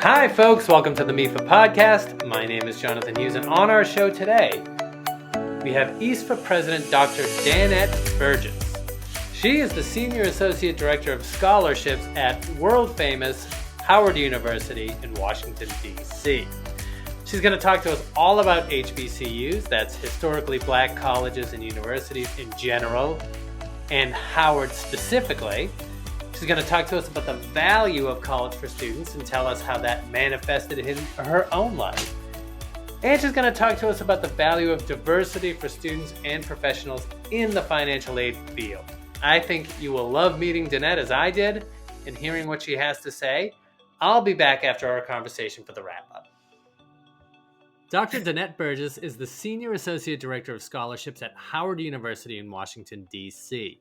Hi, folks. Welcome to the MEASFAA podcast. My name is Jonathan Hughes, and on our show today, we have EASFAA President Dr. Danette Burgess. She is the Senior Associate Director of Scholarships at world-famous Howard University in Washington, D.C. She's going to talk to us all about HBCUs, that's historically black colleges and universities in general, and Howard specifically. She's going to talk to us about the value of college for students and tell us how that manifested in her own life. And she's going to talk to us about the value of diversity for students and professionals in the financial aid field. I think you will love meeting Danette as I did and hearing what she has to say. I'll be back after our conversation for the wrap-up. Dr. Danette Burgess is the Senior Associate Director of Scholarships at Howard University in Washington, D.C.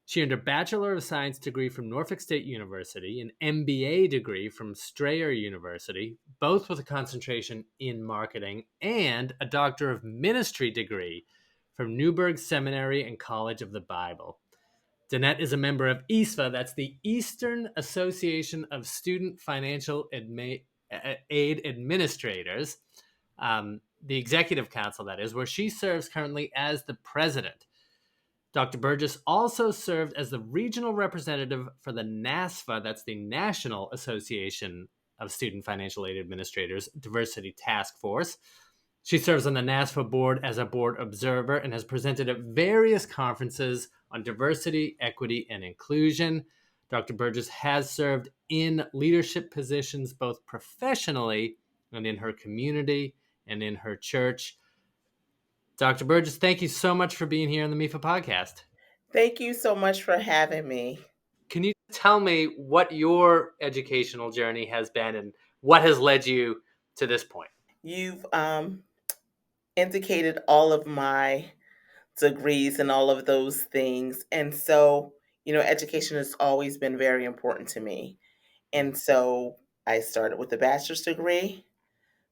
She earned a Bachelor of Science degree from Norfolk State University, an MBA degree from Strayer University, both with a concentration in marketing, and a Doctor of Ministry degree from Newburgh Seminary and College of the Bible. Danette is a member of EASFAA, that's the Eastern Association of Student Financial Aid Administrators, the Executive Council, that is, where she serves currently as the president. Dr. Burgess also served as the regional representative for the NASFAA, that's the National Association of Student Financial Aid Administrators Diversity Task Force. She serves on the NASFAA board as a board observer and has presented at various conferences on diversity, equity, and inclusion. Dr. Burgess has served in leadership positions both professionally and in her community and in her church. Dr. Burgess, thank you so much for being here on the MEASFAA podcast. Thank you so much for having me. Can you tell me what your educational journey has been and what has led you to this point? You've indicated all of my degrees and all of those things. And so, education has always been very important to me. And so I started with a bachelor's degree,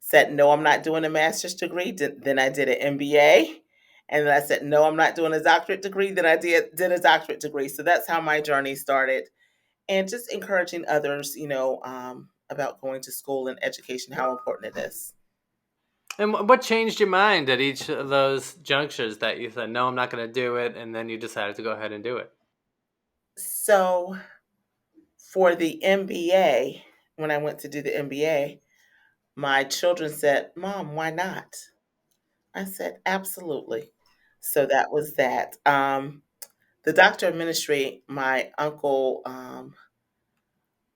said, no, I'm not doing a master's degree. Then I did an MBA. And then I said, no, I'm not doing a doctorate degree. Then I did a doctorate degree. So that's how my journey started. And just encouraging others, about going to school and education, how important it is. And what changed your mind at each of those junctures that you said, no, I'm not going to do it, and then you decided to go ahead and do it? So for the MBA, when I went to do the MBA, my children said, Mom, why not? I said, absolutely. So that was that. The doctor of ministry, my uncle,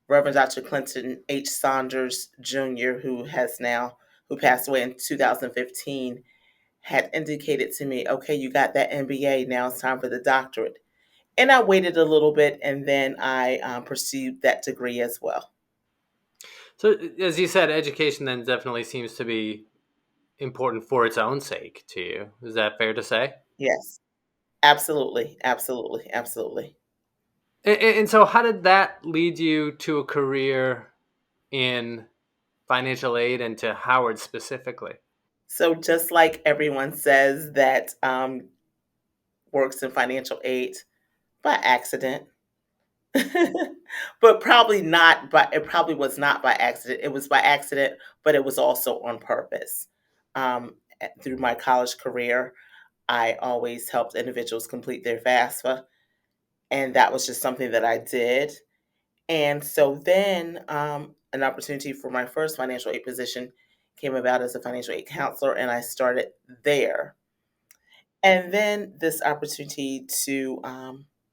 Reverend Dr. Clinton H. Saunders Jr., who passed away in 2015, had indicated to me, okay, you got that MBA, now it's time for the doctorate. And I waited a little bit, and then I pursued that degree as well. So, as you said, education then definitely seems to be important for its own sake to you. Is that fair to say? Yes, absolutely, absolutely, absolutely. And so how did that lead you to a career in financial aid and to Howard specifically? So just like everyone says that works in financial aid by accident, but probably not. But it probably was not by accident. It was by accident, but it was also on purpose. Through my college career, I always helped individuals complete their FAFSA, and that was just something that I did. And so then an opportunity for my first financial aid position came about as a financial aid counselor, and I started there. And then this opportunity to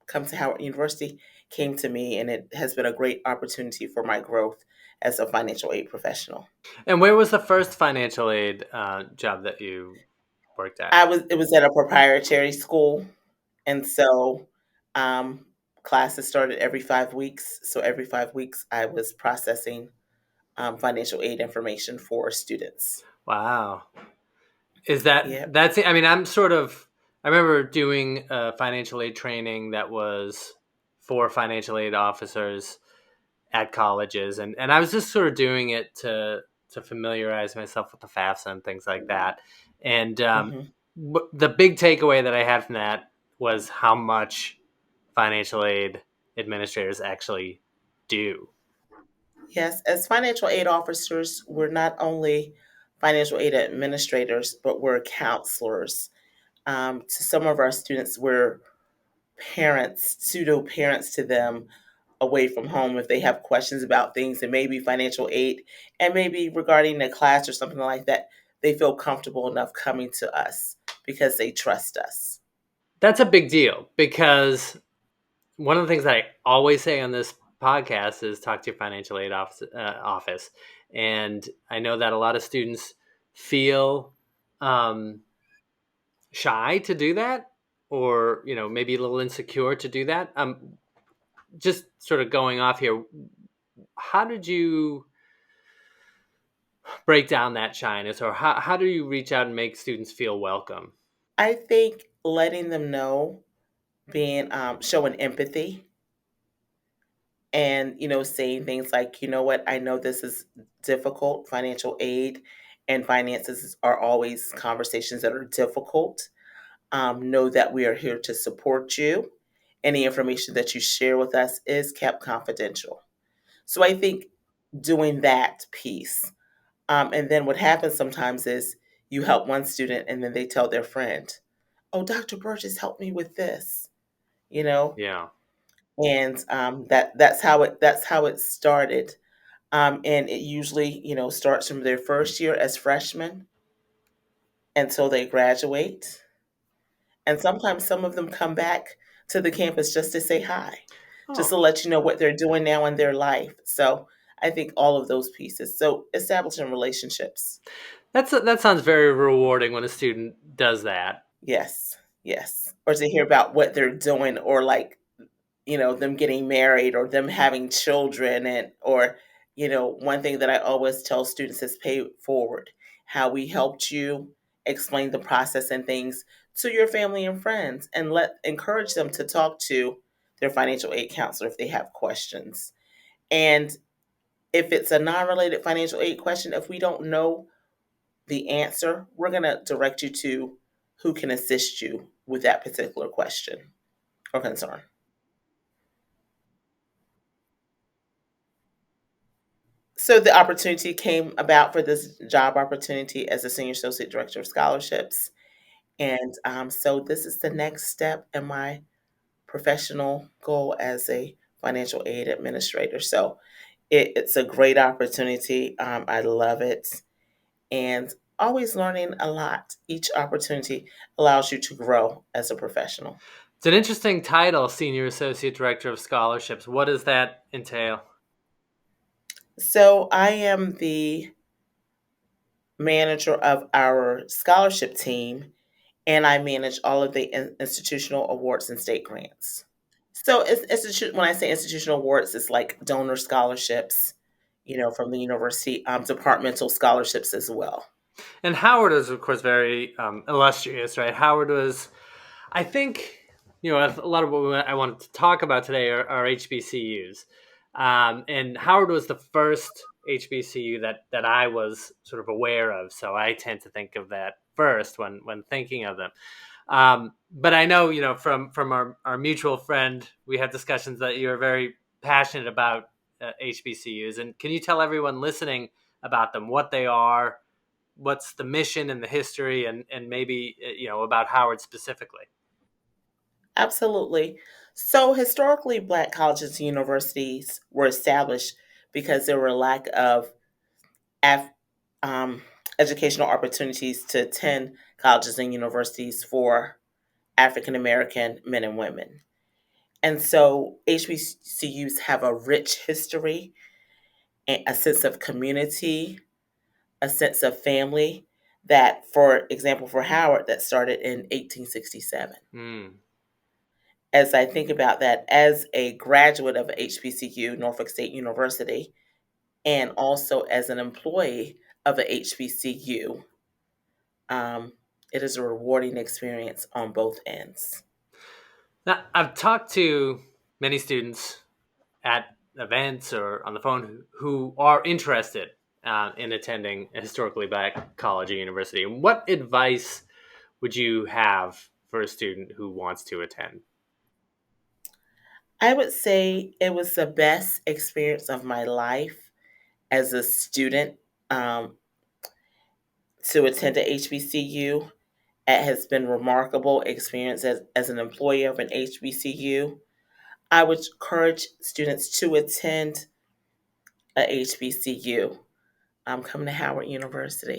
come to Howard University came to me, and it has been a great opportunity for my growth as a financial aid professional. And where was the first financial aid job that you worked at? It was at a proprietary school, and so classes started every 5 weeks. So every 5 weeks, I was processing financial aid information for students. Wow. Yeah. I mean, I remember doing a financial aid training that was for financial aid officers at colleges. And I was just sort of doing it to familiarize myself with the FAFSA and things like that. And the big takeaway that I had from that was how much financial aid administrators actually do. Yes, as financial aid officers, we're not only financial aid administrators, but we're counselors. To some of our students, we're parents, pseudo parents to them away from home if they have questions about things and maybe financial aid and maybe regarding the class or something like that. They feel comfortable enough coming to us because they trust us. That's a big deal because one of the things that I always say on this podcast is talk to your financial aid office. And I know that a lot of students feel um, shy to do that, or maybe a little insecure to do that. Just sort of going off here, how did you break down that shyness, or how do you reach out and make students feel welcome? I think letting them know, being showing empathy, and saying things like, you know what, I know this is difficult. Financial aid and finances are always conversations that are difficult. Know that we are here to support you. Any information that you share with us is kept confidential. So I think doing that piece. And then what happens sometimes is you help one student and then they tell their friend, oh, Dr. Burgess helped me with this, you know, Yeah. and that's how it started. And it usually, starts from their first year as freshmen until they graduate. And sometimes some of them come back to the campus just to say hi, just Oh, to let you know what they're doing now in their life. So I think all of those pieces. So establishing relationships. that sounds very rewarding when a student does that. Yes, yes. Or to hear about what they're doing, or like, them getting married or them having children, and or one thing that I always tell students is pay it forward. How we helped you, explain the process and things to your family and friends, and let encourage them to talk to their financial aid counselor if they have questions. And if it's a non-related financial aid question, if we don't know the answer, we're going to direct you to who can assist you with that particular question or concern. So the opportunity came about for this job opportunity as a senior associate director of scholarships. And so this is the next step in my professional goal as a financial aid administrator. So it's a great opportunity. I love it. And always learning a lot. Each opportunity allows you to grow as a professional. It's an interesting title, Senior Associate Director of Scholarships. What does that entail? So I am the manager of our scholarship team, and I manage all of the institutional awards and state grants. So when I say institutional awards, it's like donor scholarships, from the university, departmental scholarships as well. And Howard is, of course, very illustrious, right? Howard was, I think, a lot of what I wanted to talk about today are HBCUs. And Howard was the first HBCU that I was sort of aware of. So I tend to think of that first when thinking of them. But I know, from our mutual friend, we have discussions that you're very passionate about HBCUs. And can you tell everyone listening about them, what they are, what's the mission and the history, and maybe about Howard specifically? Absolutely. So historically, Black colleges and universities were established because there were a lack of af- um, educational opportunities to attend colleges and universities for African American men and women. And so HBCUs have a rich history, and a sense of community, a sense of family that, for example, for Howard, that started in 1867. Mm. As I think about that, as a graduate of HBCU, Norfolk State University, and also as an employee of a HBCU, um, it is a rewarding experience on both ends. Now, I've talked to many students at events or on the phone who are interested in attending a historically Black college or university. What advice would you have for a student who wants to attend? I would say it was the best experience of my life. as a student to attend a HBCU. It has been remarkable experience as an employee of an HBCU. I would encourage students to attend a HBCU. I'm coming to Howard University.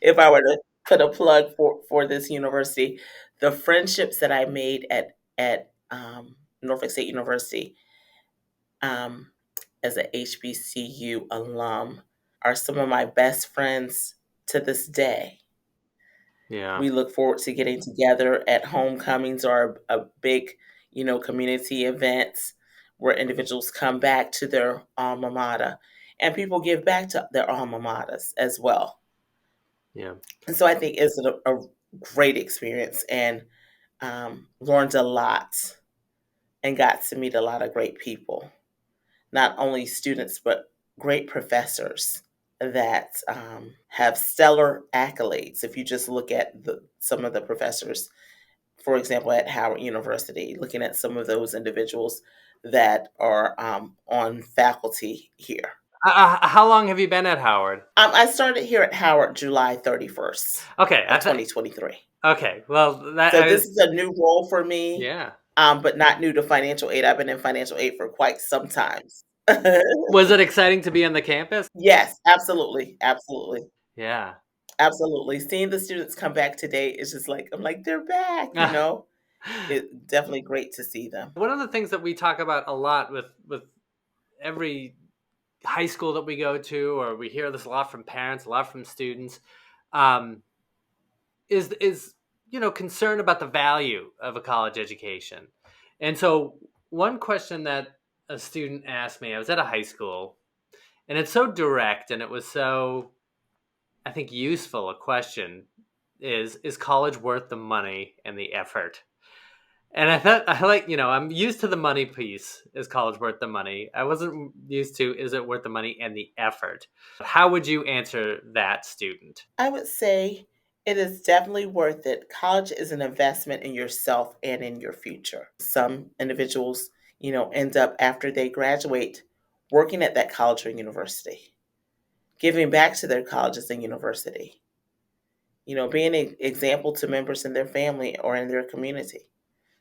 If I were to put a plug for this university, the friendships that I made at Norfolk State University um, as a HBCU alum are some of my best friends to this day. Yeah. We look forward to getting together at homecomings or a big, community events where individuals come back to their alma mater and people give back to their alma maters as well. Yeah. And so I think it's a great experience and learned a lot and got to meet a lot of great people, not only students, but great professors that have stellar accolades. If you just look at some of the professors, for example, at Howard University, looking at some of those individuals that are on faculty here. How long have you been at Howard? I started here at Howard July 31st Okay, of 2023. Okay, well, So this is a new role for me, yeah. but not new to financial aid. I've been in financial aid for quite some time. Was it exciting to be on the campus? Yes, absolutely, absolutely. Yeah. Absolutely. Seeing the students come back today is just like, I'm like, they're back. It's definitely great to see them. One of the things that we talk about a lot with every high school that we go to, or we hear this a lot from parents, a lot from students, is concern about the value of a college education. And so one question that a student asked me, I was at a high school, and it's so direct and it was so, I think, useful a question, is college worth the money and the effort? And I thought, I'm used to the money piece. Is college worth the money? I wasn't used to, is it worth the money and the effort? How would you answer that student? I would say it is definitely worth it. College is an investment in yourself and in your future. Some individuals, end up after they graduate working at that college or university, giving back to their colleges and university, being an example to members in their family or in their community.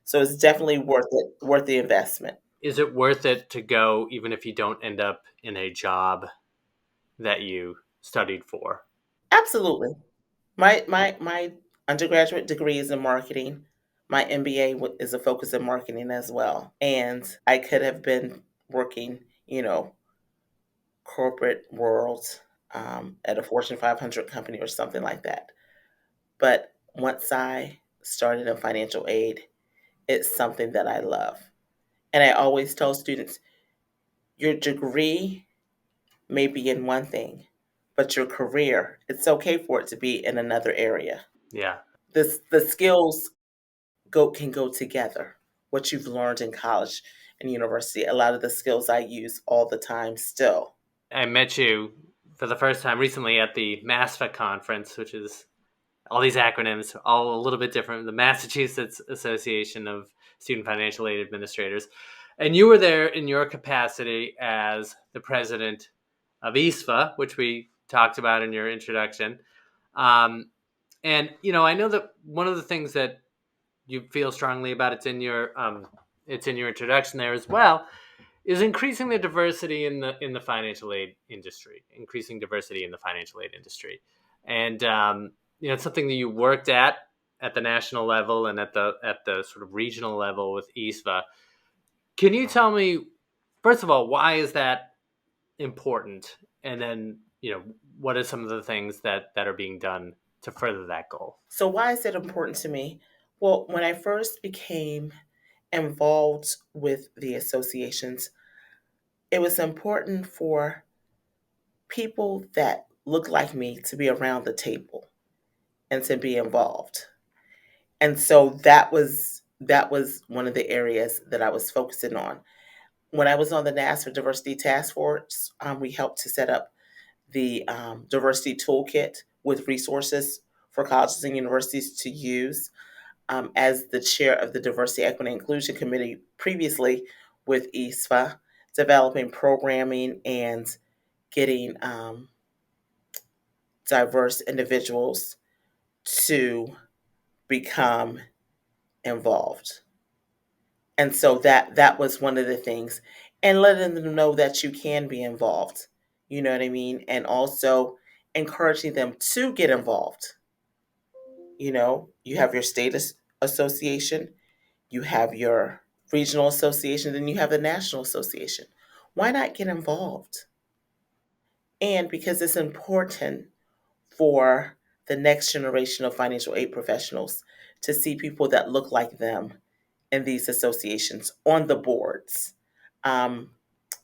So it's definitely worth the investment. Is it worth it to go even if you don't end up in a job that you studied for? Absolutely. My undergraduate degree is in marketing. My MBA is a focus in marketing as well. And I could have been working, corporate world at a Fortune 500 company or something like that. But once I started in financial aid, it's something that I love. And I always tell students, your degree may be in one thing, but your career, it's okay for it to be in another area. Yeah. The skills can go together. What you've learned in college and university, a lot of the skills I use all the time still. I met you for the first time recently at the NASFAA conference, which is all these acronyms, all a little bit different. The Massachusetts Association of Student Financial Aid Administrators. And you were there in your capacity as the president of EASFAA, which we talked about in your introduction. And, I know that one of the things that you feel strongly about, it's in your introduction there as well, is increasing the diversity in the financial aid industry, And, it's something that you worked at the national level and at the sort of regional level with EASFAA. Can you tell me, first of all, why is that important? And then, what are some of the things that are being done to further that goal? So why is it important to me? Well, when I first became involved with the associations, it was important for people that look like me to be around the table and to be involved. And so that was one of the areas that I was focusing on. When I was on the NASFAA Diversity Task Force, we helped to set up the diversity toolkit with resources for colleges and universities to use. As the chair of the Diversity, Equity, and Inclusion Committee previously with EASFAA, developing programming and getting diverse individuals to become involved. And so that was one of the things, and letting them know that you can be involved. You know what I mean? And also encouraging them to get involved. You have your association, you have your regional association, then you have the national association. Why not get involved? And because it's important for the next generation of financial aid professionals to see people that look like them in these associations on the boards, um,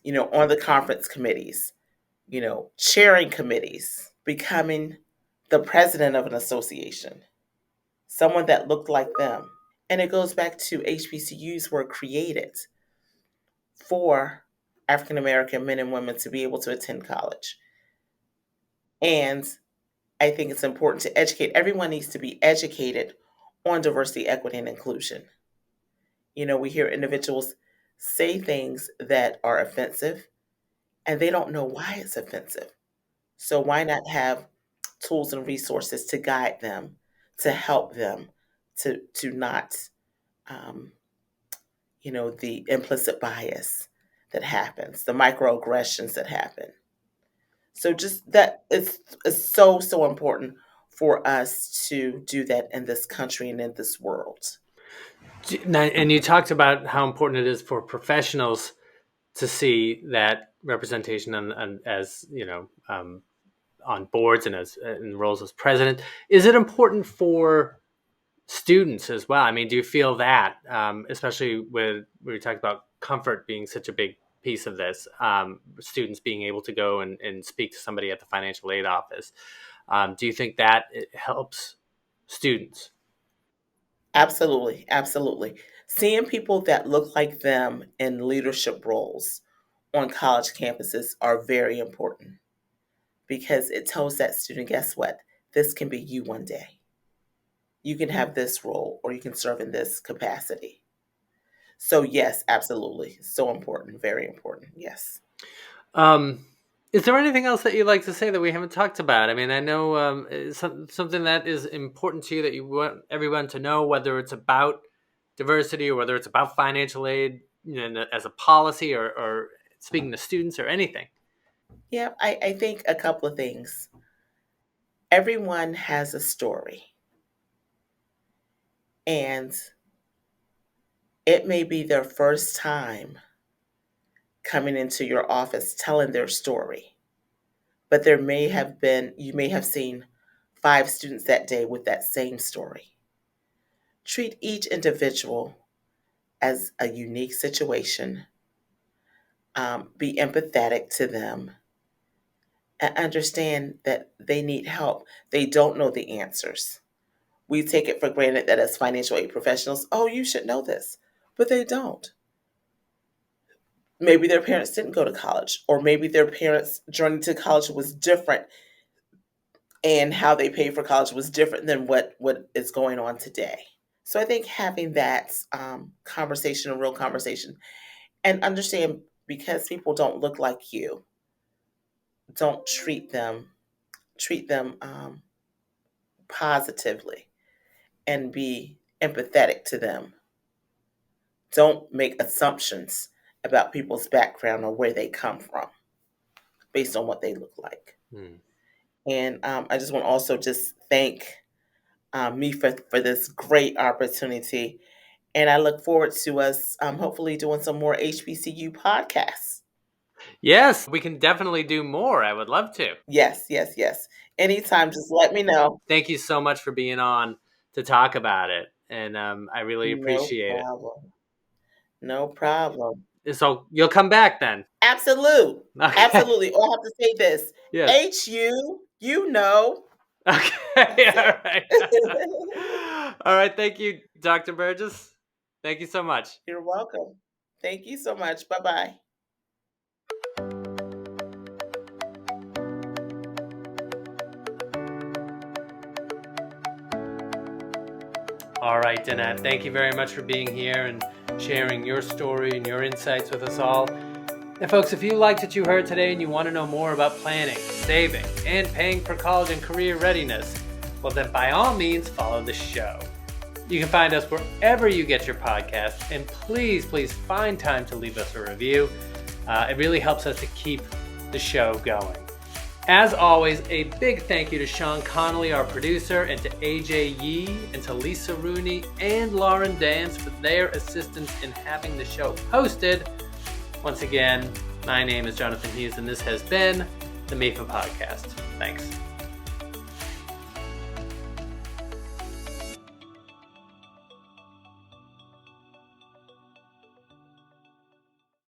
on the conference committees, chairing committees, becoming the president of an association, someone that looked like them. And it goes back to HBCUs were created for African American men and women to be able to attend college. And I think it's important to educate. Everyone needs to be educated on diversity, equity, and inclusion. We hear individuals say things that are offensive and they don't know why it's offensive. So why not have tools and resources to guide them, to help them, to not, um, the implicit bias that happens, the microaggressions that happen. So just that it's so important for us to do that in this country and in this world. And you talked about how important it is for professionals to see that representation as on boards and as in roles as president. Is it important for students as well? I mean, do you feel that, especially with we talked about comfort being such a big piece of this, students being able to go and speak to somebody at the financial aid office? Do you think that it helps students? Absolutely, absolutely. Seeing people that look like them in leadership roles on college campuses are very important because it tells that student, guess what? This can be you one day. You can have this role or you can serve in this capacity. So, yes, absolutely. So important, very important. Yes. Um, is there anything else that you'd like to say that we haven't talked about? I mean, I know something that is important to you that you want everyone to know, whether it's about diversity or whether it's about financial aid, as a policy or speaking to students or anything. Yeah, I think a couple of things. Everyone has a story, and it may be their first time coming into your office telling their story, but you may have seen 5 students that day with that same story. Treat each individual as a unique situation, be empathetic to them, and understand that they need help. They don't know the answers. We take it for granted that as financial aid professionals, oh, you should know this, but they don't. Maybe their parents didn't go to college, or maybe their parents' journey to college was different and how they paid for college was different than what is going on today. So I think having that conversation, a real conversation, and understand because people don't look like you, don't treat them positively and be empathetic to them. Don't make assumptions about people's background or where they come from based on what they look like. Hmm. And I just want to also just thank me for this great opportunity. And I look forward to us hopefully doing some more HBCU podcasts. Yes, we can definitely do more. I would love to. Yes, yes, yes. Anytime, just let me know. Thank you so much for being on to talk about it, and I really No appreciate it. problem. No problem. So you'll come back then. Absolute. Okay. Absolutely. Oh, I have to say this. Yes. HU, you know. Okay. All right. All right. Thank you, Dr. Burgess. Thank you so much. You're welcome. Thank you so much. Bye bye. All right, Danette. Thank you very much for being here and sharing your story and your insights with us all. And folks, if you liked what you heard today and you want to know more about planning, saving, and paying for college and career readiness, well then by all means follow the show. You can find us wherever you get your podcasts, and please find time to leave us a review. It really helps us to keep the show going. As always, a big thank you to Sean Connolly, our producer, and to AJ Yee, and to Lisa Rooney and Lauren Dance for their assistance in having the show posted. Once again, my name is Jonathan Hughes, and this has been the MEFA Podcast. Thanks.